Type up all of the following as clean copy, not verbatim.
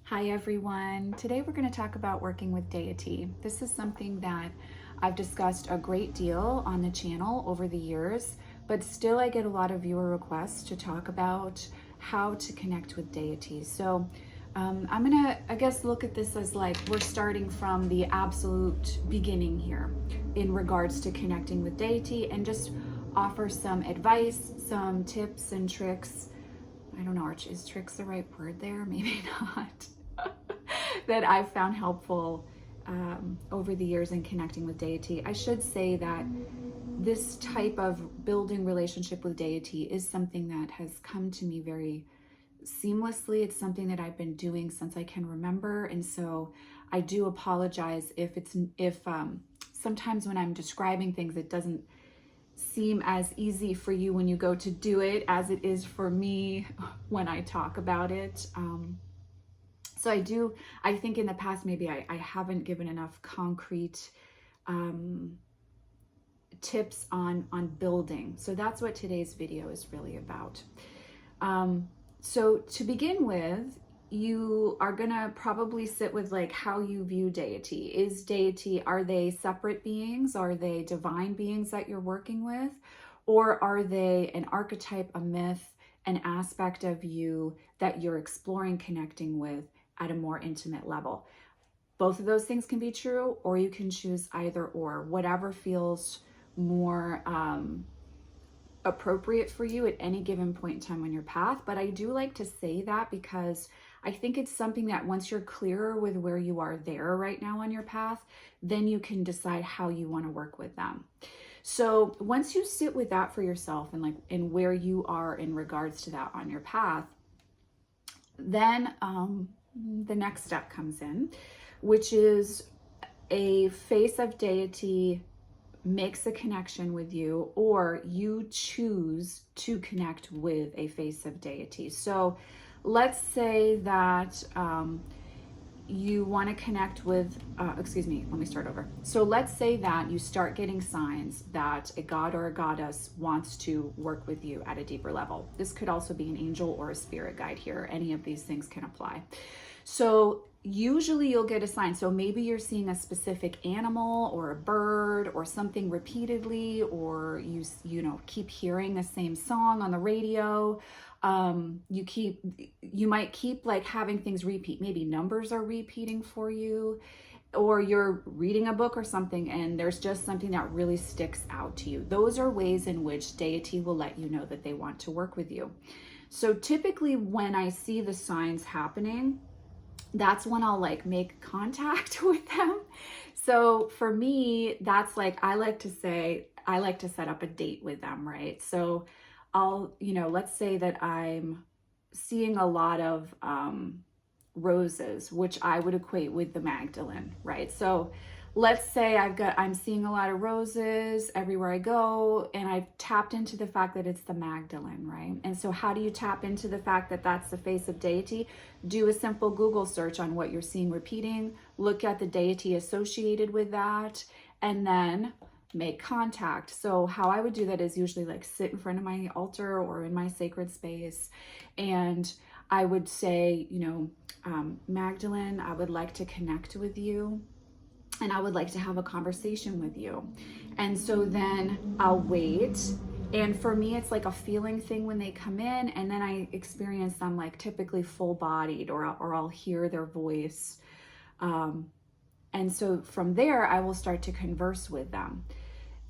Hi everyone. Today we're going to talk about working with deity. This is something that I've discussed a great deal on the channel over the years, but still I get a lot of viewer requests to talk about how to connect with deity. So I'm going to, I guess, look at this as like we're starting from the absolute beginning here in regards to connecting with deity and just offer some advice, some tips and tricks. I don't know, is tricks the right word there? Maybe not. That I've found helpful over the years in connecting with deity. I should say that this type of building relationship with deity is something that has come to me very seamlessly. It's something that I've been doing since I can remember, and so I do apologize if sometimes when I'm describing things it doesn't seem as easy for you when you go to do it as it is for me when I talk about it. So I think in the past, maybe I haven't given enough concrete tips on building. So that's what today's video is really about. So to begin with, you are gonna probably sit with like how you view deity. Is deity, are they separate beings? Are they divine beings that you're working with? Or are they an archetype, a myth, an aspect of you that you're exploring connecting with at a more intimate level? Both of those things can be true, or you can choose either or, whatever feels more appropriate for you at any given point in time on your path. But I do like to say that because I think it's something that once you're clearer with where you are there right now on your path, then you can decide how you want to work with them. So once you sit with that for yourself and in where you are in regards to that on your path, then the next step comes in, which is a face of deity makes a connection with you, or you choose to connect with a face of deity. So let's say that you want to connect with, excuse me, let me start over. So let's say that you start getting signs that a god or a goddess wants to work with you at a deeper level. This could also be an angel or a spirit guide here. Any of these things can apply. So usually you'll get a sign. So maybe you're seeing a specific animal or a bird or something repeatedly, or you know keep hearing the same song on the radio. You might keep like having things repeat. Maybe numbers are repeating for you, or you're reading a book or something and there's just something that really sticks out to you. Those are ways in which deity will let you know that they want to work with you. So typically when I see the signs happening, that's when I'll like make contact with them. So for me, that's like, I like to set up a date with them, right? So I'll, let's say that I'm seeing a lot of roses, which I would equate with the Magdalene, right? So let's say I'm seeing a lot of roses everywhere I go, and I've tapped into the fact that it's the Magdalene, right? And so how do you tap into the fact that that's the face of deity? Do a simple Google search on what you're seeing repeating, look at the deity associated with that, and then make contact. So how I would do that is usually like sit in front of my altar or in my sacred space, and I would say, Magdalene, I would like to connect with you, and I would like to have a conversation with you. And so then I'll wait. And for me, it's like a feeling thing when they come in, and then I experience them like typically full bodied, or I'll hear their voice. And so from there, I will start to converse with them.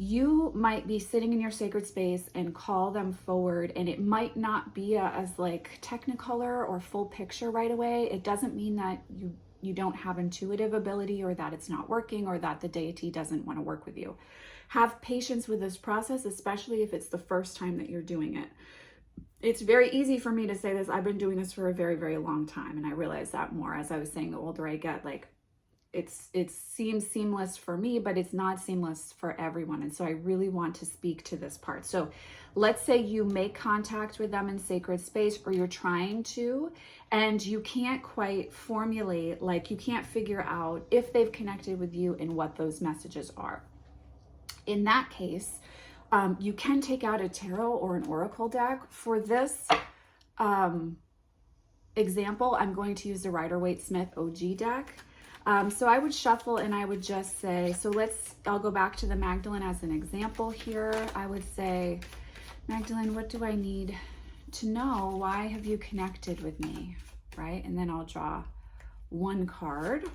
You might be sitting in your sacred space and call them forward, and it might not be as like technicolor or full picture right away. It doesn't mean that you don't have intuitive ability, or that it's not working, or that the deity doesn't want to work with you. Have patience with this process, especially if it's the first time that you're doing it. It's very easy for me to say this. I've been doing this for a very, very long time, and I realize that more as I was saying, the older I get, like it seems seamless for me, but it's not seamless for everyone. And so I really want to speak to this part. So let's say you make contact with them in sacred space, or you're trying to, and you can't quite formulate, like you can't figure out if they've connected with you and what those messages are. In that case, you can take out a tarot or an oracle deck. For this, example, I'm going to use the Rider-Waite-Smith OG deck. So I would shuffle and I would just say, I'll go back to the Magdalene as an example here. I would say, Magdalene, what do I need to know? Why have you connected with me, right? And then I'll draw one card,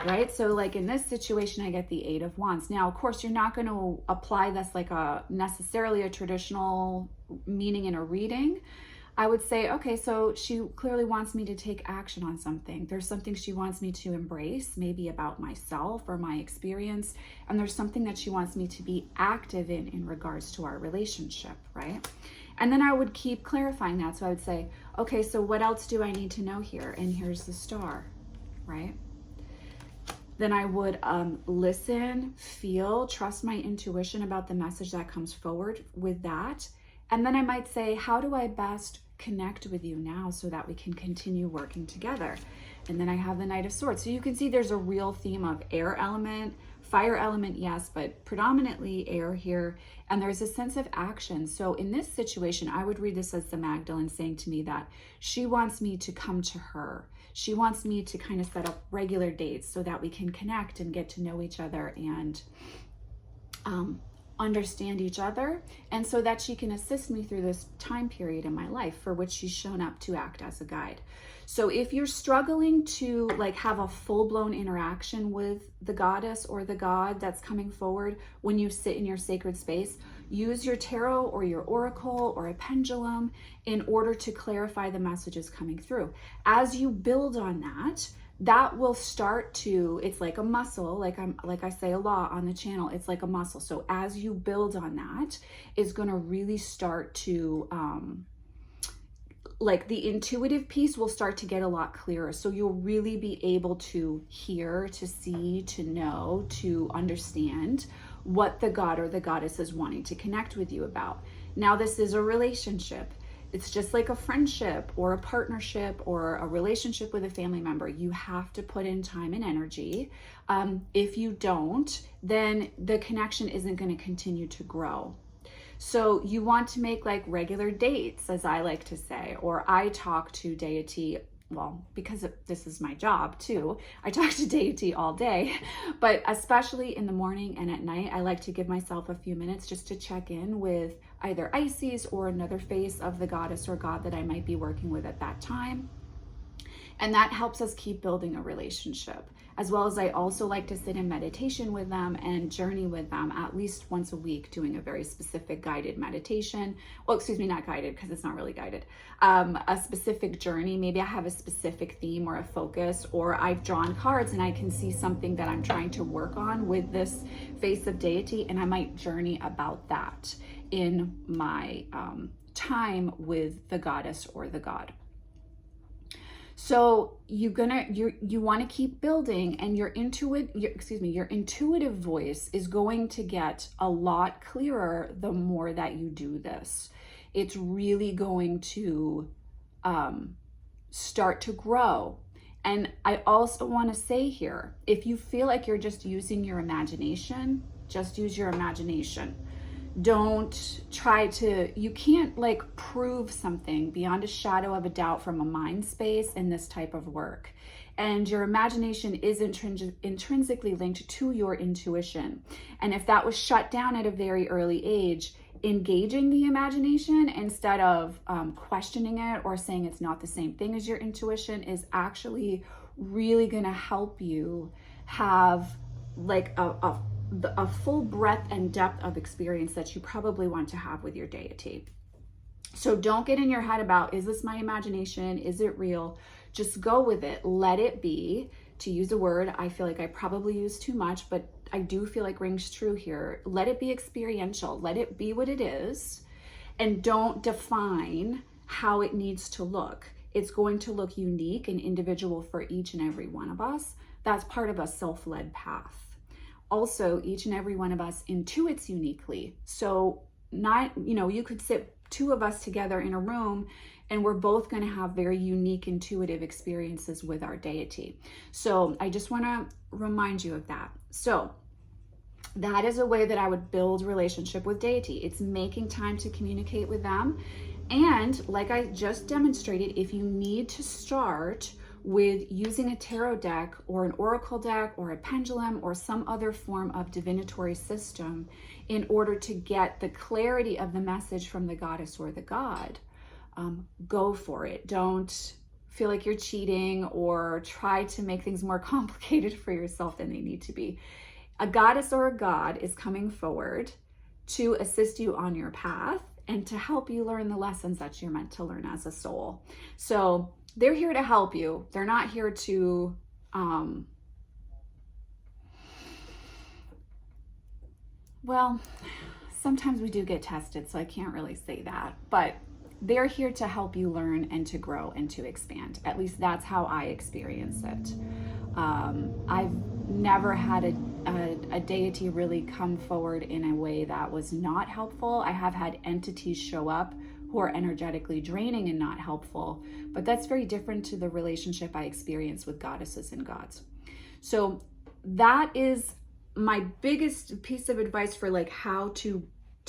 right? So like in this situation, I get the Eight of Wands. Now, of course, you're not going to apply this like necessarily a traditional meaning in a reading. I would say, okay, so she clearly wants me to take action on something. There's something she wants me to embrace, maybe about myself or my experience. And there's something that she wants me to be active in regards to our relationship, right? And then I would keep clarifying that. So I would say, okay, so what else do I need to know here? And here's the star, right? Then I would listen, feel, trust my intuition about the message that comes forward with that. And then I might say, how do I best connect with you now so that we can continue working together? And then I have the Knight of Swords. So you can see there's a real theme of air element, fire element, yes, but predominantly air here. And there's a sense of action. So in this situation, I would read this as the Magdalene saying to me that she wants me to come to her. She wants me to kind of set up regular dates so that we can connect and get to know each other and understand each other, and so that she can assist me through this time period in my life for which she's shown up to act as a guide. So if you're struggling to like have a full-blown interaction with the goddess or the god that's coming forward when you sit in your sacred space, use your tarot or your oracle or a pendulum in order to clarify the messages coming through. As you build on that will start to, it's like a muscle, like I say a lot on the channel, it's like a muscle. So as you build on that, it's going to really start to, like the intuitive piece will start to get a lot clearer. So you'll really be able to hear, to see, to know, to understand what the god or the goddess is wanting to connect with you about. Now, this is a relationship. It's just like a friendship or a partnership or a relationship with a family member. You have to put in time and energy. If you don't, then the connection isn't going to continue to grow. So you want to make like regular dates, as I like to say, or I talk to Deity, well, because this is my job too, I talk to Deity all day, but especially in the morning and at night, I like to give myself a few minutes just to check in with either Isis or another face of the goddess or god that I might be working with at that time. And that helps us keep building a relationship. As well as I also like to sit in meditation with them and journey with them at least once a week, doing a very specific guided meditation. Well, excuse me, not guided because it's not really guided. A specific journey. Maybe I have a specific theme or a focus, or I've drawn cards and I can see something that I'm trying to work on with this face of Deity, and I might journey about that in my time with the goddess or the god. So you want to keep building, and your intuitive voice is going to get a lot clearer the more that you do this. It's really going to start to grow. And I also want to say here, if you feel like you're just using your imagination, just use your imagination. Don't try to, you can't like prove something beyond a shadow of a doubt from a mind space in this type of work. And your imagination is intrinsically linked to your intuition. And if that was shut down at a very early age, engaging the imagination instead of questioning it or saying it's not the same thing as your intuition is actually really going to help you have like a full breadth and depth of experience that you probably want to have with your deity. So don't get in your head about, is this my imagination? Is it real? Just go with it. Let it be. To use a word I feel like I probably use too much, but I do feel like rings true here. Let it be experiential. Let it be what it is. And don't define how it needs to look. It's going to look unique and individual for each and every one of us. That's part of a self-led path. Also, each and every one of us intuits uniquely. So not, you could sit two of us together in a room and we're both going to have very unique intuitive experiences with our deity. So I just want to remind you of that. So that is a way that I would build relationship with deity. It's making time to communicate with them And like I just demonstrated, if you need to start with using a tarot deck or an oracle deck or a pendulum or some other form of divinatory system in order to get the clarity of the message from the goddess or the god, go for it. Don't feel like you're cheating or try to make things more complicated for yourself than they need to be. A goddess or a god is coming forward to assist you on your path and to help you learn the lessons that you're meant to learn as a soul. So they're here to help you. They're not here to, well, sometimes we do get tested, so I can't really say that, but they're here to help you learn and to grow and to expand. At least that's how I experience it. I've never had a deity really come forward in a way that was not helpful. I have had entities show up who are energetically draining and not helpful, but that's very different to the relationship I experience with goddesses and gods. So that is my biggest piece of advice for like how to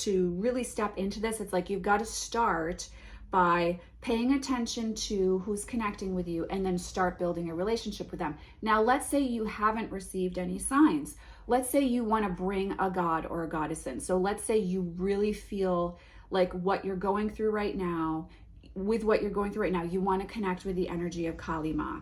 really step into this. It's like you've got to start by paying attention to who's connecting with you and then start building a relationship with them. Now, let's say you haven't received any signs. Let's say you want to bring a god or a goddess in. So let's say you really feel like what you're going through right now, with what you're going through right now, you want to connect with the energy of Kali Ma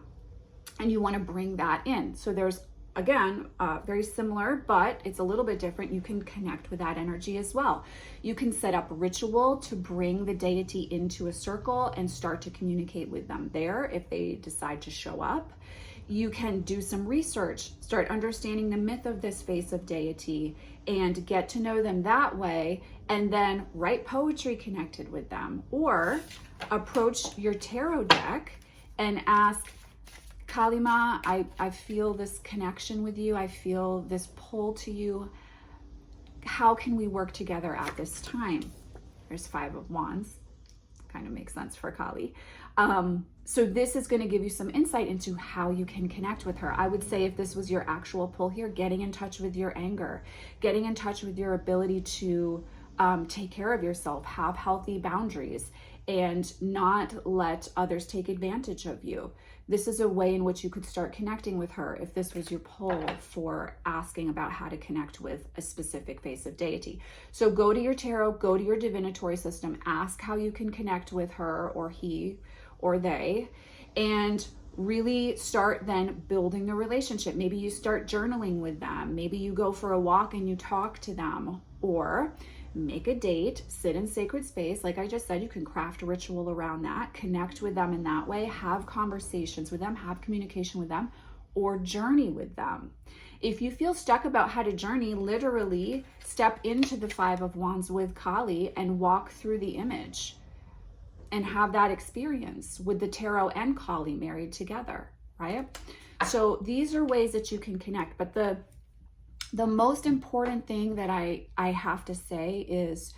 and you want to bring that in. So there's, again, very similar, but it's a little bit different. You can connect with that energy as well. You can set up ritual to bring the deity into a circle and start to communicate with them there if they decide to show up. You can do some research, start understanding the myth of this face of deity and get to know them that way, and then write poetry connected with them, or approach your tarot deck and ask, Kali Ma, I feel this connection with you. I feel this pull to you. How can we work together at this time? There's 5 of Wands. Kind of makes sense for Kali. So this is going to give you some insight into how you can connect with her. I would say if this was your actual pull here, getting in touch with your anger, getting in touch with your ability to take care of yourself, have healthy boundaries, and not let others take advantage of you. This is a way in which you could start connecting with her if this was your pull for asking about how to connect with a specific face of deity. So go to your tarot, go to your divinatory system, ask how you can connect with her or he or they, and really start then building the relationship. Maybe you start journaling with them. Maybe you go for a walk and you talk to them, or make a date, sit in sacred space. Like I just said, you can craft a ritual around that, connect with them in that way, have conversations with them, have communication with them, or journey with them. If you feel stuck about how to journey, literally step into the 5 of Wands with Kali and walk through the image and have that experience with the tarot and Kali married together, right? So these are ways that you can connect. But the most important thing that I have to say is,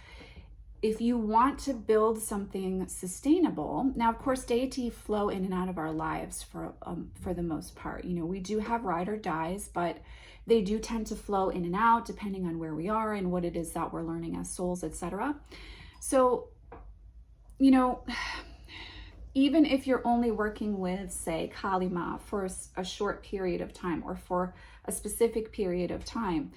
if you want to build something sustainable, now of course deity flow in and out of our lives for the most part. You know, we do have ride or dies, but they do tend to flow in and out depending on where we are and what it is that we're learning as souls, etc. So, you know, even if you're only working with, say, Kali Ma for a short period of time or for a specific period of time,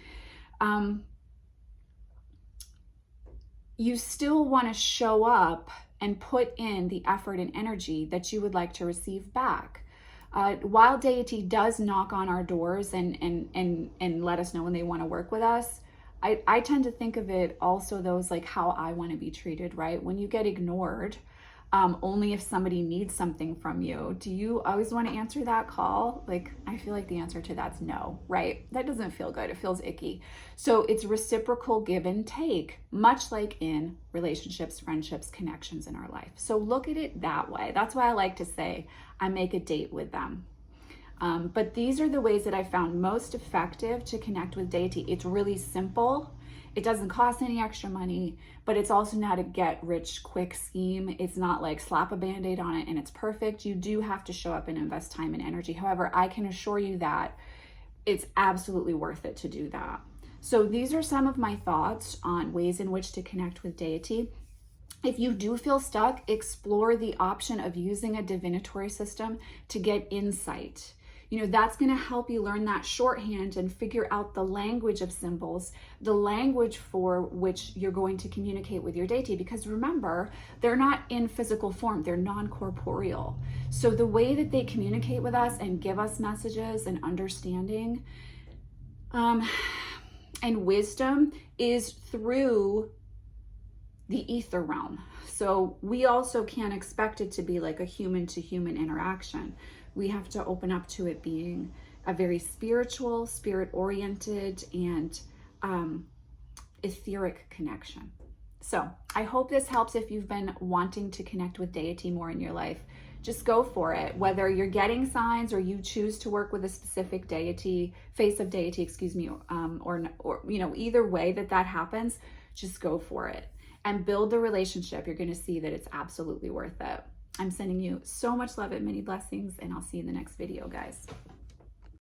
you still want to show up and put in the effort and energy that you would like to receive back. While deity does knock on our doors and let us know when they want to work with us, I tend to think of it also though as like how I want to be treated, right? When you get ignored, only if somebody needs something from you, do you always want to answer that call? Like, I feel like the answer to that's no, right? That doesn't feel good. It feels icky. So it's reciprocal give and take, much like in relationships, friendships, connections in our life. So look at it that way. That's why I like to say I make a date with them. But these are the ways that I found most effective to connect with deity. It's really simple. It doesn't cost any extra money, but it's also not a get rich quick scheme. It's not like slap a band-aid on it and it's perfect. You do have to show up and invest time and energy. However, I can assure you that it's absolutely worth it to do that. So these are some of my thoughts on ways in which to connect with deity. If you do feel stuck, explore the option of using a divinatory system to get insight. You know, that's going to help you learn that shorthand and figure out the language of symbols, the language for which you're going to communicate with your deity. Because remember, they're not in physical form, they're non-corporeal. So the way that they communicate with us and give us messages and understanding and wisdom is through the ether realm. So we also can't expect it to be like a human to human interaction. We have to open up to it being a very spiritual, spirit oriented, and etheric connection. So I hope this helps. If you've been wanting to connect with deity more in your life, just go for it. Whether you're getting signs or you choose to work with a specific deity, face of deity, excuse me, or you know, either way that happens, just go for it and build the relationship. You're going to see that it's absolutely worth it. I'm sending you so much love and many blessings, and I'll see you in the next video, guys.